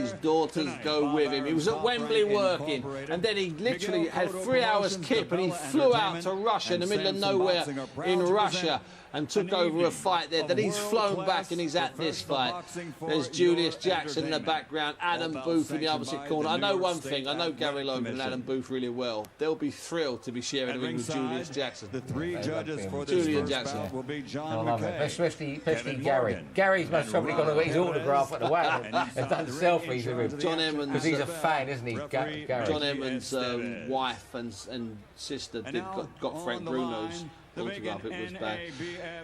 His daughters go with him. He was at Wembley working, and then he literally had 3 hours kip, and he flew out to Russia in the middle of nowhere in Russia and took over a fight there. Then he's flown back and he's at this fight. There's Julius Jackson in the background, Adam Booth in the opposite corner. I know one thing, I know Gary Logan and Adam Booth really well. They'll be thrilled to be sharing the ring with Julius Jackson. The three judges for this first bout will be John McKay, especially Gary. Gary's most probably got his autograph at the wagon and done selfies with him. John Emmons, because he's a fan, isn't he? Gary. John Emmons' wife and sister got Frank Bruno's autograph. It was bad.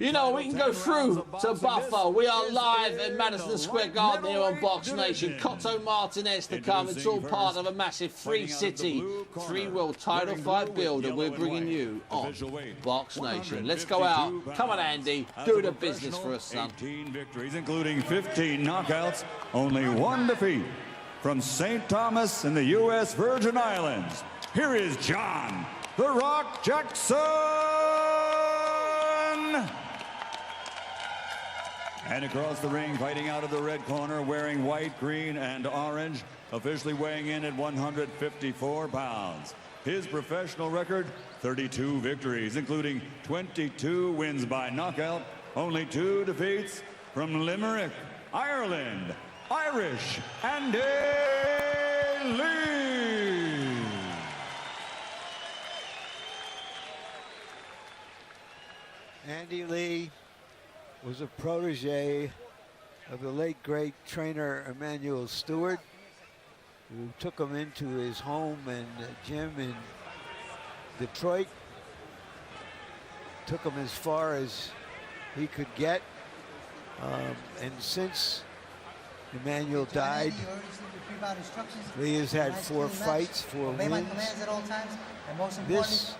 You know, we can go through to Buffalo. We are live at Madison Square Garden here on Box Nation. Cotto Martinez to come. It's all part of a massive three-city, three-world title fight build that we're bringing you on Box Nation. Let's go out. Come on, Andy. Do the business for us, son. 18 victories, including 15 knockouts, only one defeat. From St. Thomas in the U.S. Virgin Islands, here is John "The Rock" Jackson. And across the ring, fighting out of the red corner, wearing white, green, and orange, officially weighing in at 154 pounds. His professional record, 32 victories, including 22 wins by knockout, only 2 defeats. From Limerick, Ireland, Irish Andy Lee. Andy Lee was a protege of the late great trainer Emanuel Stewart, who took him into his home and gym in Detroit, took him as far as he could get, and since Emanuel died, Lee has had 4 fights, 4 wins. This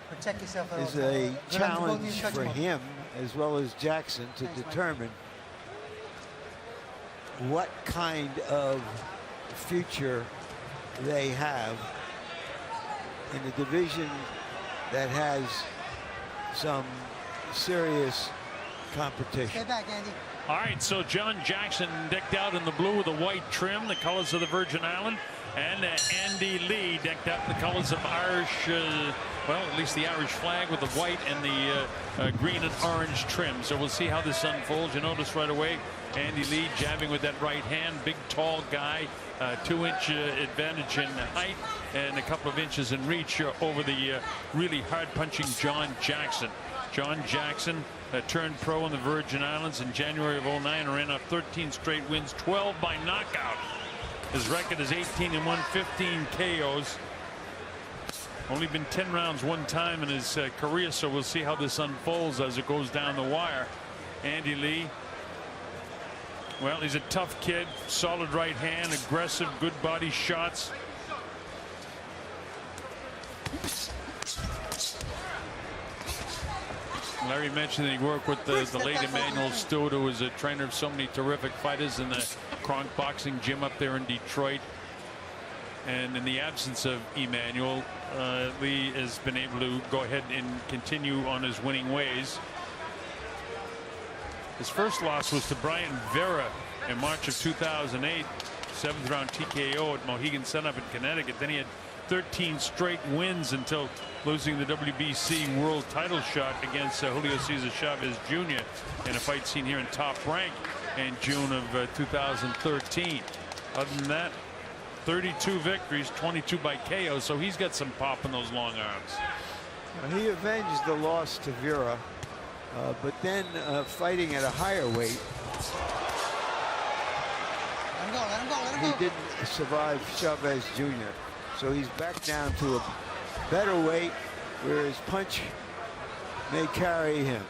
is a challenge for him as well as Jackson to determine what kind of future they have in a division that has some serious competition. Stay back, Andy. All right, so John Jackson decked out in the blue with a white trim, the colors of the Virgin Island, and Andy Lee decked out in the colors of Irish, well, at least the Irish flag with the white and the green and orange trim. So we'll see how this unfolds. You notice right away, Andy Lee jabbing with that right hand, big, tall guy, 2-inch advantage in height and a couple of inches in reach over the really hard-punching John Jackson. John Jackson turned pro in the Virgin Islands in January of '09 and ran up 13 straight wins, 12 by knockout. His record is 18-1, 15 KOs. Only been 10 rounds one time in his career, so we'll see how this unfolds as it goes down the wire. Andy Lee, well, he's a tough kid, solid right hand, aggressive, good body shots. Larry mentioned that he worked with the late Emanuel Stewart, who was a trainer of so many terrific fighters in the Kronk Boxing Gym up there in Detroit. And in the absence of Emanuel, Lee has been able to go ahead and continue on his winning ways. His first loss was to Brian Vera in March of 2008, 7th round TKO at Mohegan Sun up in Connecticut. Then he had 13 straight wins until losing the WBC world title shot against Julio Cesar Chavez Jr. in a fight scene here in Top Rank in June of 2013. Other than that, 32 victories, 22 by KO, so he's got some pop in those long arms. He avenged the loss to Vera, but then fighting at a higher weight, he didn't survive Chavez Jr. So he's back down to a better weight where his punch may carry him.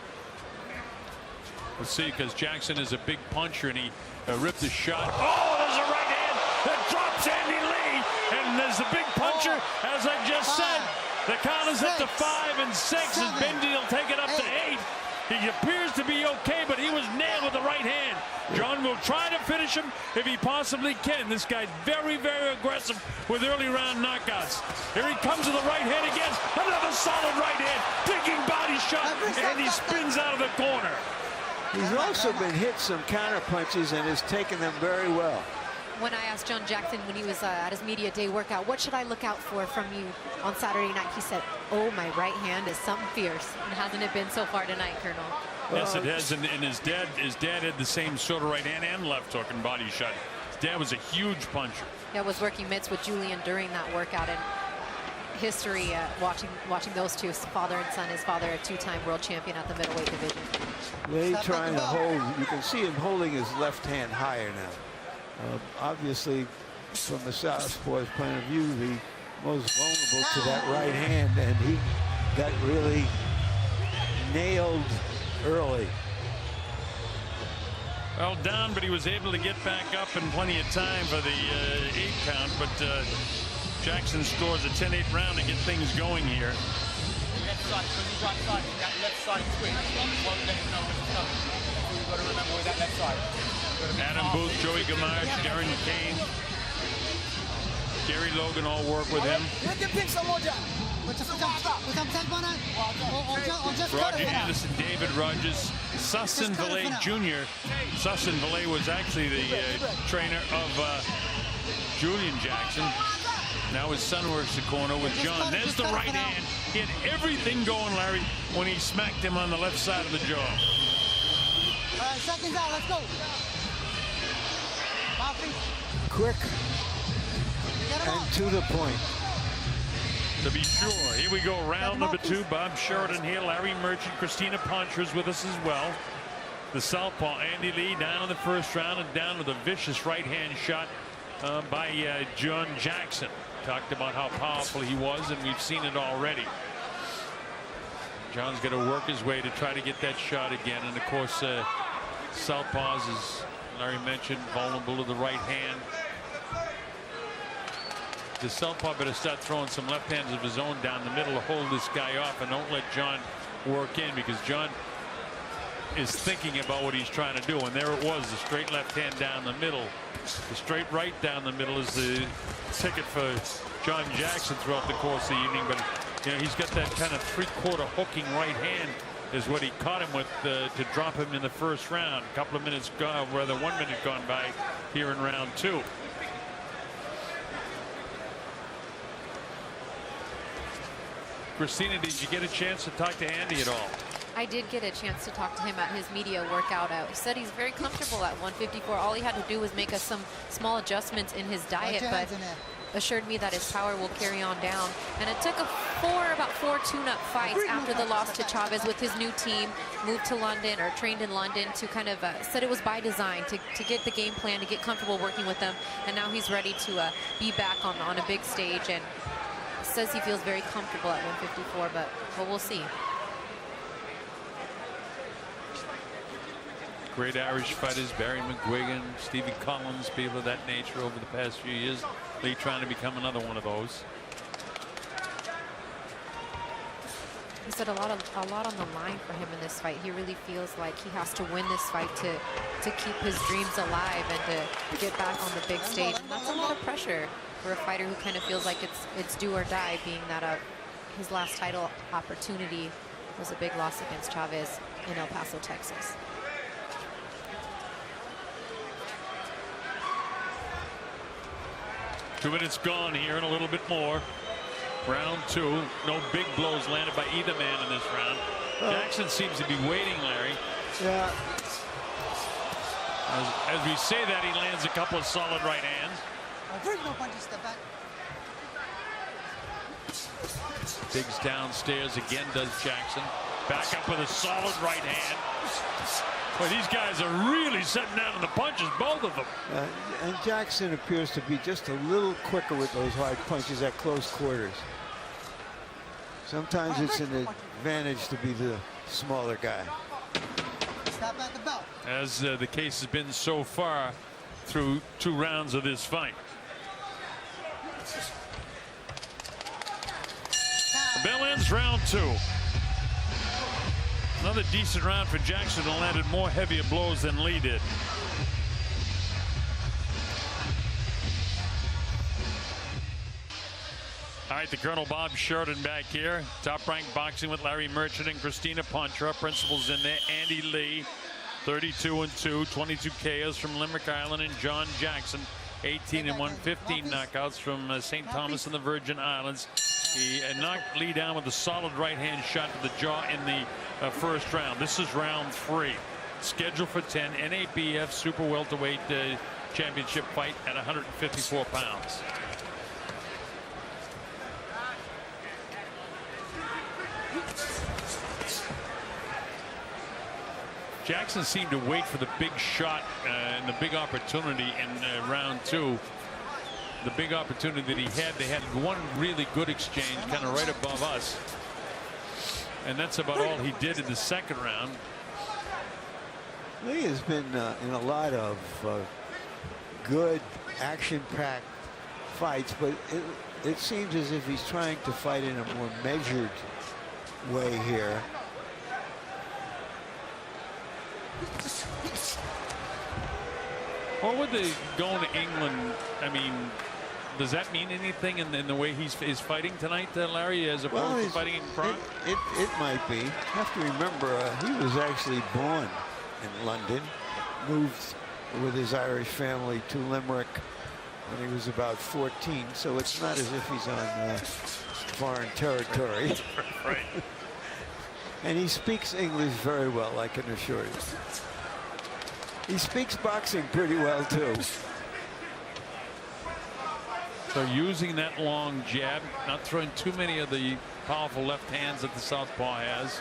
Let's see, because Jackson is a big puncher and he ripped the shot. Oh, there's a right hand that drops Andy Lee. And there's the big puncher, as I just said. The count is up to 5 and 6 as Bendy will take it up to 8. He appears to be okay, but he was nailed with the right hand. John will try to finish him if he possibly can. This guy's very, very aggressive with early round knockouts. Here he comes with the right hand again. Another solid right hand. Digging body shot, and he spins out of the corner. He's also been hit some counter punches and has taken them very well. when I asked John Jackson when he was at his media day workout, what should I look out for from you on Saturday night? He said, "Oh, my right hand is something fierce." And hasn't it been so far tonight, Colonel? Yes, it has. And his dad had the same sort of right hand and left hook and body shot. His dad was a huge puncher. Yeah, was working mitts with Julian during that workout, and history watching those two, father and son. His father, a two-time world champion at the middleweight division. They're trying to hold. You can see him holding his left hand higher now. Obviously, from the southpaw's point of view, the most vulnerable to that right hand, and he got really nailed early. Well, down, but he was able to get back up in plenty of time for the 8 count. But Jackson scores a 10-8 round to get things going here. Left side, right side, that left side switch. Won't let you know when it's coming. You've got to remember with that left side. Adam Booth, Joey Gamache, Darren Kane, Gary Logan all work with him. Roger Anderson, David Rogers, Sussin Valet Jr. Sussin Valet was actually the trainer of Julian Jackson. Now his son works the corner with John. There's the right hand. He had everything going, Larry, when he smacked him on the left side of the jaw. All right, seconds out, let's go. Quick and to the point. To be sure. Here we go, round number 2. Bob Sheridan here, Larry Merchant, Christina Poncher's with us as well. The southpaw, Andy Lee, down in the first round and down with a vicious right-hand shot by John Jackson. Talked about how powerful he was, and we've seen it already. John's going to work his way to try to get that shot again. And, of course, southpaws, as Larry mentioned, vulnerable to the right hand. The southpaw better start throwing some left hands of his own down the middle to hold this guy off and don't let John work in, because John is thinking about what he's trying to do. And there it was, the straight left hand down the middle. The straight right down the middle is the ticket for John Jackson throughout the course of the evening. But you know, he's got that kind of three-quarter hooking right hand is what he caught him with to drop him in the first round. A couple of minutes gone, rather 1 minute gone by here in round 2. Christina, did you get a chance to talk to Andy at all? I did get a chance to talk to him at his media workout. He said he's very comfortable at 154. All he had to do was make some small adjustments in his diet, but assured me that his power will carry on down. And it took about four tune-up fights after the loss to Chavez with his new team, moved to London or trained in London, to kind of said it was by design to get the game plan, to get comfortable working with them. And now he's ready to be back on a big stage, and says he feels very comfortable at 154, but we'll see. Great Irish fighters, Barry McGuigan, Stevie Collins, people of that nature over the past few years. Lee trying to become another one of those. He said a lot on the line for him in this fight. He really feels like he has to win this fight to keep his dreams alive and to get back on the big stage. And that's a lot of pressure for a fighter who kind of feels like it's do or die, being that his last title opportunity was a big loss against Chavez in El Paso, Texas. Two minutes gone here and a little bit more. Round 2. No big blows landed by either man in this round. Jackson seems to be waiting, Larry. Yeah. As we say that, he lands a couple of solid right hands. Digs downstairs again, does Jackson. Back up with a solid right hand. Well, these guys are really setting down in the punches, both of them. And Jackson appears to be just a little quicker with those hard punches at close quarters. Sometimes it's an advantage to be the smaller guy. As the case has been so far through 2 rounds of this fight. The bell ends round 2. Another decent round for Jackson, who landed more heavier blows than Lee did. All right, the Colonel Bob Sheridan back here. Top Rank Boxing with Larry Merchant and Christina Poncher. Principals in there. Andy Lee, 32-2, 22 KOs from Limerick Island, and John Jackson, 18 and 1, 15 knockouts from St. Thomas and the Virgin Islands. He knocked Lee down with a solid right-hand shot to the jaw in the first round. This is round 3. Scheduled for 10 NABF Super Welterweight Championship fight at 154 pounds. Jackson seemed to wait for the big shot and the big opportunity in round 2. The big opportunity that he had. They had one really good exchange kind of right above us. And that's about all he did in the second round. Lee has been in a lot of good action-packed fights, but it seems as if he's trying to fight in a more measured way here. Or would they go to England? I mean, does that mean anything in the way he's fighting tonight, Larry, as opposed to fighting in Prague? It might be. You have to remember, he was actually born in London, moved with his Irish family to Limerick when he was about 14, so it's not as if he's on foreign territory. Right. And he speaks English very well, I can assure you. He speaks boxing pretty well, too. So using that long jab, not throwing too many of the powerful left hands that the southpaw has.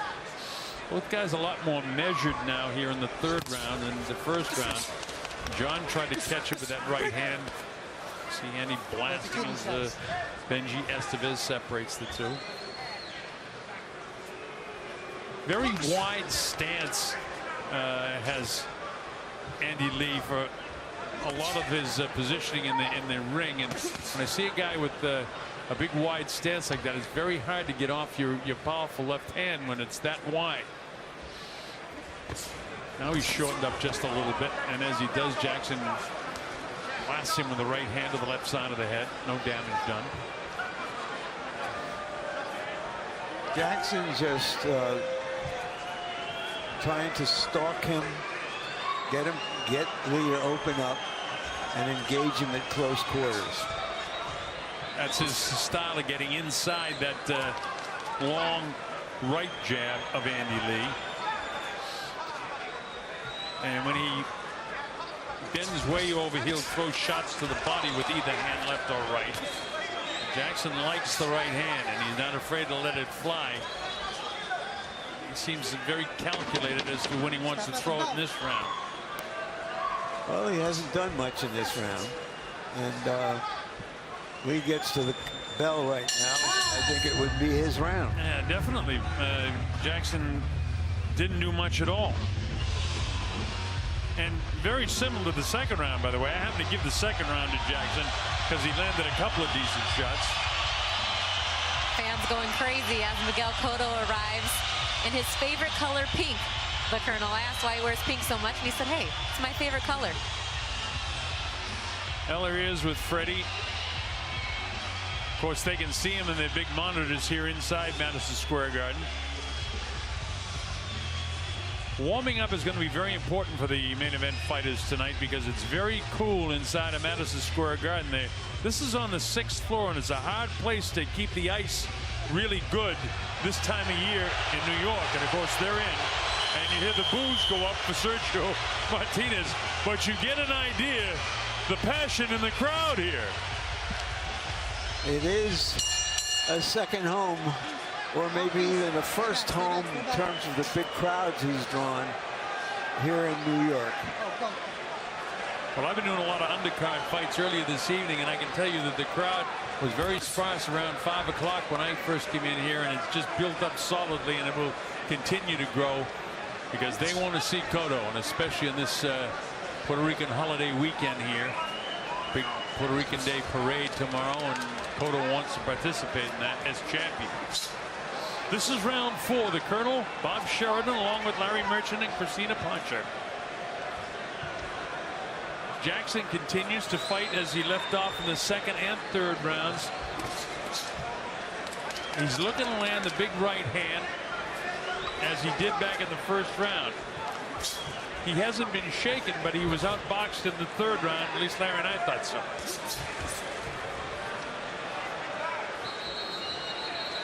Both guys a lot more measured now here in the third round than the first round. John tried to catch it with that right hand. See Andy blasting as Benji Estevez separates the two. Very wide stance has Andy Lee for a lot of his positioning in the ring, and when I see a guy with a big wide stance like that, it's very hard to get off your powerful left hand when it's that wide. Now he's shortened up just a little bit, and as he does, Jackson blasts him with the right hand to the left side of the head. No damage done. Jackson just trying to stalk him, get Lee to open up and engage him at close quarters. That's his style of getting inside that long right jab of Andy Lee. And when he bends way over, he'll throw shots to the body with either hand, left or right. Jackson likes the right hand, and he's not afraid to let it fly. He seems very calculated as to when he wants to throw it in this round. Well, he hasn't done much in this round, and Lee gets to the bell right now. I think it would be his round. Yeah, definitely. Jackson didn't do much at all. And very similar to the second round, by the way. I happen to give the second round to Jackson because he landed a couple of decent shots. Fans going crazy as Miguel Cotto arrives in his favorite color, pink. The Colonel asked why he wears pink so much, and he said, hey, it's my favorite color. Eller is with Freddie. Of course, they can see him in their big monitors here inside Madison Square Garden. Warming up is going to be very important for the main event fighters tonight because it's very cool inside of Madison Square Garden. This is on the 6th floor, and it's a hard place to keep the ice really good this time of year in New York. And of course, they're in. And you hear the boos go up for Sergio Martinez, but you get an idea the passion in the crowd here. It is a second home, or maybe even a first home in terms of the big crowds he's drawn here in New York. Well, I've been doing a lot of undercard fights earlier this evening, and I can tell you that the crowd was very sparse around 5 o'clock when I first came in here, and it's just built up solidly, and it will continue to grow because they want to see Cotto, and especially in this Puerto Rican holiday weekend here. Big Puerto Rican Day parade tomorrow, and Cotto wants to participate in that as champion. This is round 4. The Colonel, Bob Sheridan, along with Larry Merchant and Christina Poncher. Jackson continues to fight as he left off in the second and third rounds. He's looking to land the big right hand as he did back in the first round. he hasn't been shaken, but he was outboxed in the 3rd round. At least Larry and I thought so.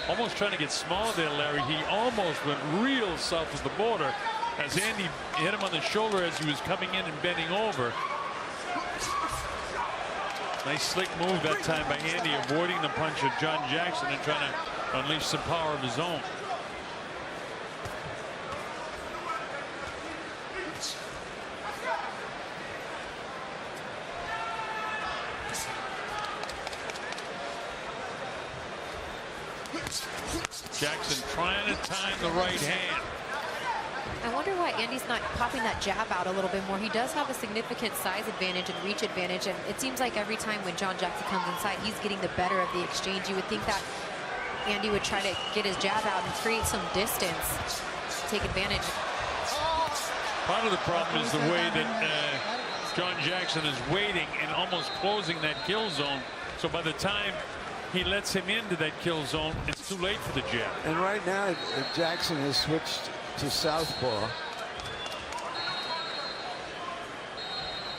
Almost trying to get smaller there, Larry. He almost went real south of the border as Andy hit him on the shoulder as he was coming in and bending over. Nice slick move that time by Andy, avoiding the punch of John Jackson and trying to unleash some power of his own. Jackson trying to time the right hand. I wonder why Andy's not popping that jab out a little bit more. He does have a significant size advantage and reach advantage, and it seems like every time when John Jackson comes inside, he's getting the better of the exchange. You would think that Andy would try to get his jab out and create some distance, take advantage. Part of the problem is the way that John Jackson is waiting and almost closing that kill zone. So by the time he lets him into that kill zone, it's too late for the jab. And right now, Jackson has switched to southpaw.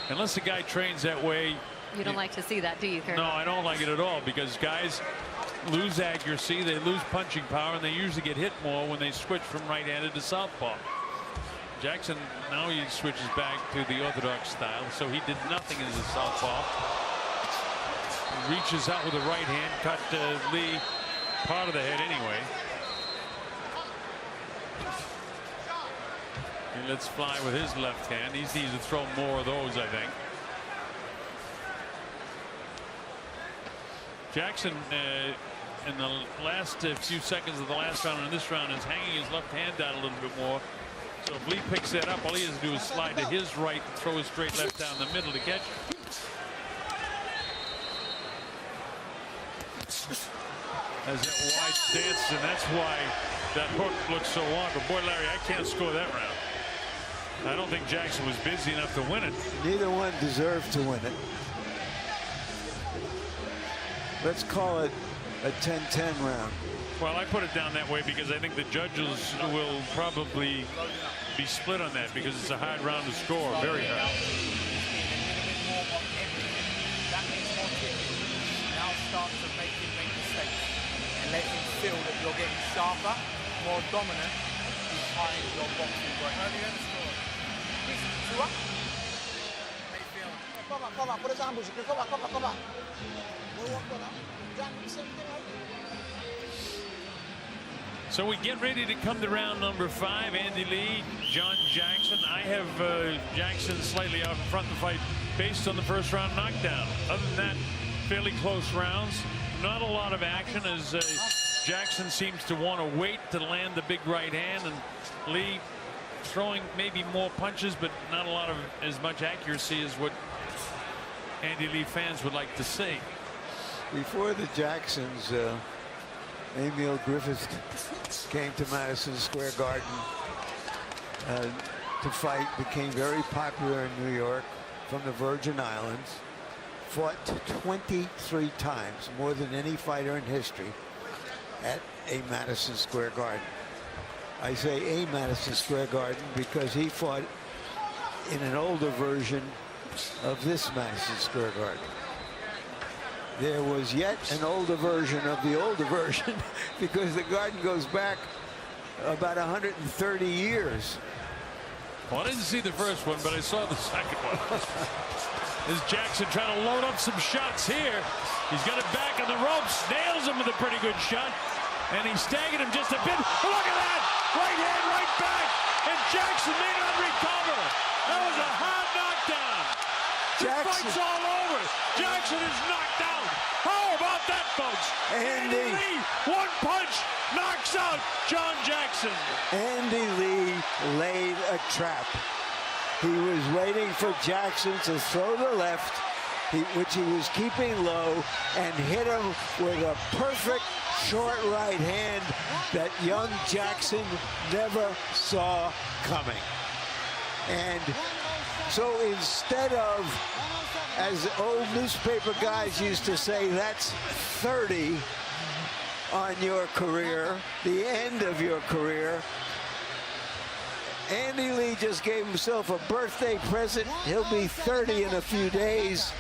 Unless the guy trains that way. You don't like to see that, do you, Colonel? No, I don't like it at all, because guys lose accuracy, they lose punching power, and they usually get hit more when they switch from right-handed to southpaw. Jackson, now he switches back to the orthodox style, so he did nothing as a southpaw. He reaches out with the right hand, cut Lee part of the head anyway. He lets fly with his left hand. He needs to throw more of those, I think. Jackson, in the last few seconds of the last round and this round, is hanging his left hand down a little bit more. So if Lee picks that up, all he has to do is slide to his right and throw his straight left down the middle to catch it. Has that wide stance, and that's why that hook looks so long. But boy, Larry, I can't score that round. I don't think Jackson was busy enough to win it. Neither one deserved to win it. Let's call it a 10-10 round. Well, I put it down that way because I think the judges will probably be split on that, because it's a hard round to score, very hard. Now start to make mistakes and let him feel that you're getting sharper, more dominant behind your boxing brain. How do you score? So we get ready to come to round number 5. Andy Lee, John Jackson. I have Jackson slightly out in front of the fight based on the first round knockdown. Other than that, fairly close rounds. Not a lot of action, as Jackson seems to want to wait to land the big right hand, and Lee throwing maybe more punches, but not a lot of as much accuracy as what Andy Lee fans would like to see. Before the Jacksons, Emil Griffith came to Madison Square Garden to fight, became very popular in New York, from the Virgin Islands, fought 23 times, more than any fighter in history, at a Madison Square Garden. I say a Madison Square Garden because he fought in an older version of this Madison Square Garden. There was yet an older version of the older version because the garden goes back about 130 years. Well, I didn't see the first one, but I saw the second one. Is Jackson trying to load up some shots here? He's got it back on the ropes, nails him with a pretty good shot, and he staggered him just a bit. Look at that! Right hand, right back, and Jackson may not recover. That was a hard knockdown. The fight's all over. Jackson is knocked out. How about that, folks? Andy Lee, one punch, knocks out John Jackson. Andy Lee laid a trap. He was waiting for Jackson to throw the left, which he was keeping low, and hit him with a perfect short right hand that young Jackson never saw coming. And so instead of, as old newspaper guys used to say, that's 30 on your career, the end of your career, Andy Lee just gave himself a birthday present. He'll be 30 in a few days,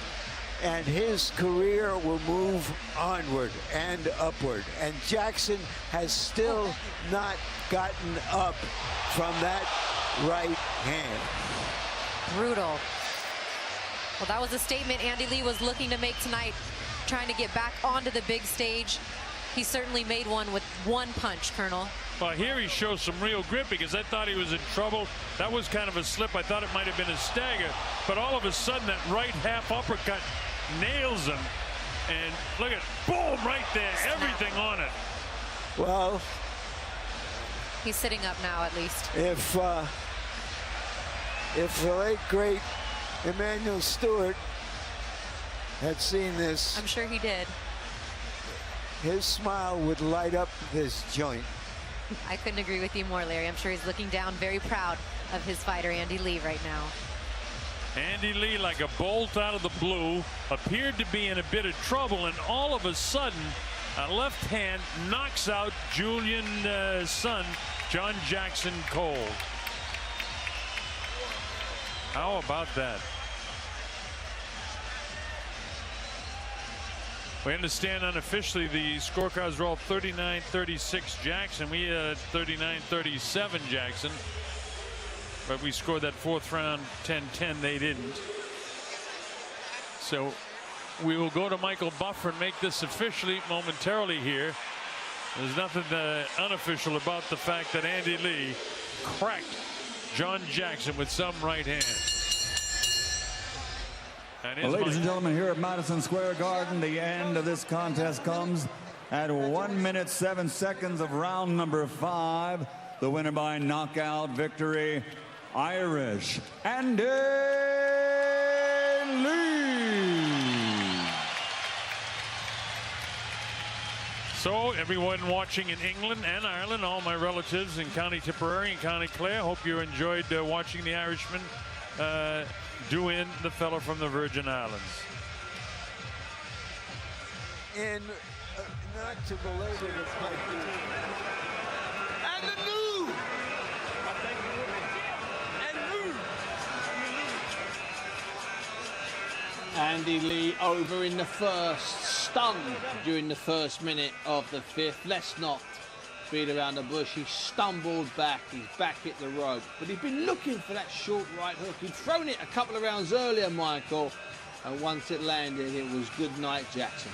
and his career will move onward and upward. And Jackson has still not gotten up from that right hand. Brutal. Well, that was a statement Andy Lee was looking to make tonight, trying to get back onto the big stage. He certainly made one with one punch, Colonel. Well, here he shows some real grit, because I thought he was in trouble. That was kind of a slip. I thought it might have been a stagger, but all of a sudden that right half uppercut nails him, and look at, boom, right there, everything on it. Well, he's sitting up now, at least. If the late great Emanuel Stewart had seen this, I'm sure he did. His smile would light up this joint. I couldn't agree with you more, Larry. I'm sure he's looking down, very proud of his fighter, Andy Lee, right now. Andy Lee, like a bolt out of the blue, appeared to be in a bit of trouble, and all of a sudden, a left hand knocks out Julian's son, John Jackson, cold. How about that? We understand unofficially the scorecards are all 39-36 Jackson. We had 39-37 Jackson. But we scored that fourth round 10-10. They didn't. So we will go to Michael Buffer and make this officially momentarily here. There's nothing unofficial about the fact that Andy Lee cracked John Jackson with some right hand. Well, ladies and gentlemen, here at Madison Square Garden, the end of this contest comes at 1 minute 7 seconds of round number 5. The winner by knockout victory, Irish Andy Lee. So everyone watching in England and Ireland, all my relatives in County Tipperary and County Clare, hope you enjoyed watching the Irishman do in the fellow from the Virgin Islands. And not to belabor the fight. And the new! Andy Lee over in the first, stunned during the first minute of the fifth. Let's not beat around the bush. He stumbled back. He's back at the rope. But he'd been looking for that short right hook. He'd thrown it a couple of rounds earlier, Michael. And once it landed, it was good night, Jackson.